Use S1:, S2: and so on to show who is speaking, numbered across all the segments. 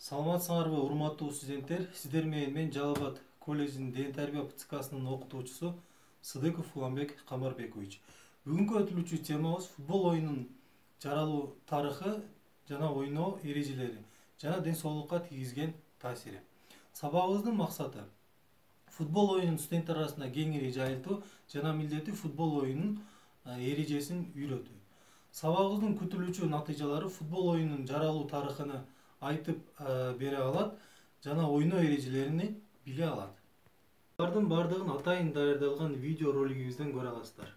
S1: Саламатсыңарбы урматтуу студенттер, сиздер менен мен Жалал Абад колледжинин ден тарбия ПЦКсынын окутуучусу Сыдыков Уланбек Камарбекович. Бүгүнкү өтүлүүчү темабыз футбол оюнунун жаралуу тарыхы жана ойноо эрежелери жана ден соолукка тийгизген таасири. Сабагыбыздын максаты футбол оюнун студенттер арасында кеңири жайылтуу жана милдети футбол оюнунун эрежесин үйрөтүү. Сабагыбыздын күтүлүүчү натыйжалары футбол оюнунун жаралуу тарыхыны айтып бере алат жана ойноо эрежелерин биле алат. Булардын бардыгын атайын даярдалган видео ролигибизден көрө аласыздар.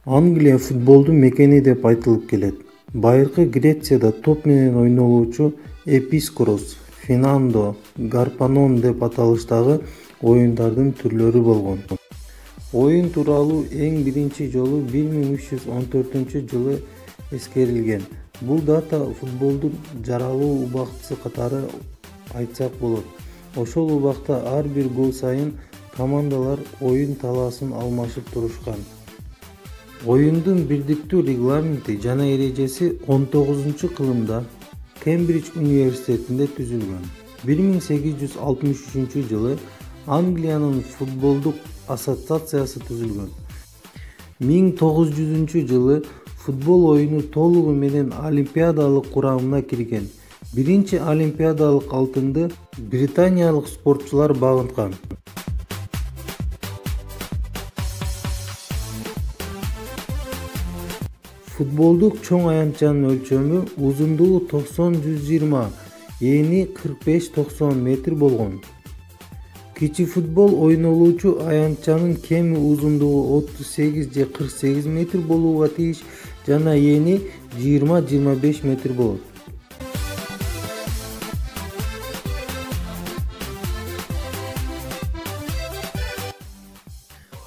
S2: Англия футболдун мекени деп айтылып келет. Байыркы Грецияда топ менен ойнолуучу эпискорос, финандо, гарпанон деп аталыштагы оюндардын түрлөрү болгон. Оюн тууралуу эң биринчи жолу 1314-жылы эскерилген. Бул дата футболдун жаралуу убактысы катары айтсак болот. Ошол убакта ар бир гол сайын командалар оюн талаасын алмашып турушкан. Оюндун бирдиктүү регламенти жана эрежеси 19-кылымда Кембридж университетинде түзүлгөн. 1863-жылы Англиянын футболдук ассоциациясы түзүлгөн. 1900-жылы футбол оюну толугу менен олимпиадалык курамына кирген. Биринчи олимпиадалык алтынды британиялык спортчулар багынткан. Футболдук чоң аянтчанын өлчөмү узундугу 90-120, эни 45-90 метр болгон. Кичи футбол ойнолуучу аянтчанын кеми узундугу 38 же 48 метр болууга тийиш жана эни 20-25 метр болот.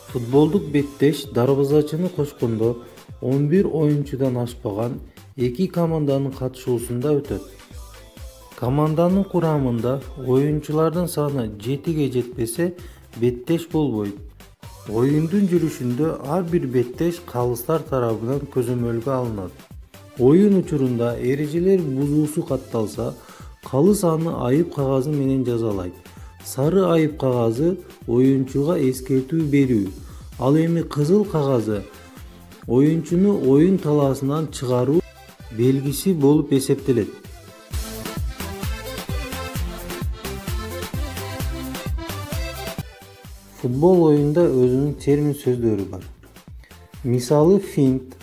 S2: Футболдук беттеш дарбазачыны кошкондо 11 оюнчудан ашпаган 2 команданын катышуусунда өтөт. Команданын курамында оюнчулардын саны 7ге жетпесе беттеш болбойт. Оюндун жүрүшүндө ар бир беттеш калыстар тарабынан көзөмөлгө алынат. Оюн учурунда эрежелер бузуусу катталса, калыс аны айып кагазы менен жазалайт. Сары айып кагазы оюнчуга эскертүү берүү, ал эми кызыл кагазы оюнчуну оюн талаасынан чыгаруу белгиси болуп эсептелет. Футбол оюнда өзүнүн термин сөздөрү бар. Мисалы финт,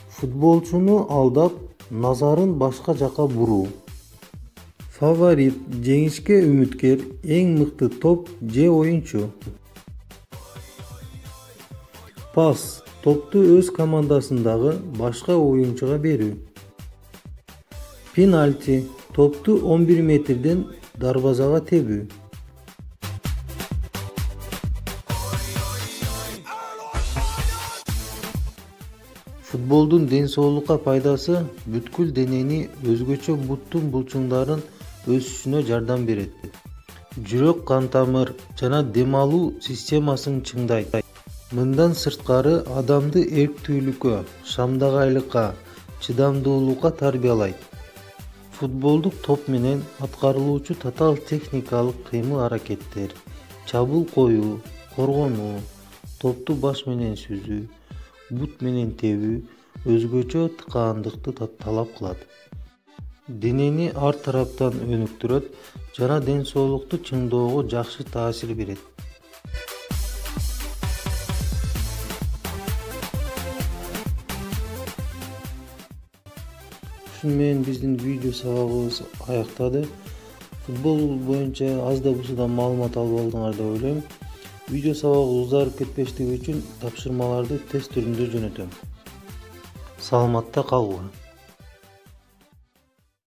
S2: футболчуну алдап, назарын башка жака буруу. Фаворит, жеңишке үмүткер, эң мыкты топ же оюнчу. Пас, топту өз командасындагы башка оюнчуга берүү. Пенальти, топту 11 метрден дарбазага тебүү. Футболдун ден соолукка пайдасы бүткүл денени өзгөчө буттун булчуңдарын өсүшүнө жардам берет. Жүрөк кан тамыр жана дем алуу системасын чыңдайт. Мындан сырткары адамды эрктүүлүккө, шамдагайлыкка, чыдамдуулукка тарбиялайт. Футболдук топ менен аткарылуучу татаал техникалык кыймыл-аракеттер, чабуул коюу, коргонуу, топту баш менен сүзүү, бут менен тебүү өзгөчө тыкаандыкты талап кылат. Денени ар тараптан өнүктүрөт жана ден соолукту чыңдоого жакшы таасир берет. Ушуну менен биздин видео сабагыбыз аяктады. Футбол боюнча аз да болсо да маалымат алып алдыңар деп ойлойм. Видео сабагы узарып кетпештиги үчүн тапшырмаларды тест түрүндө жөнөтөм. Саламатта калгыла.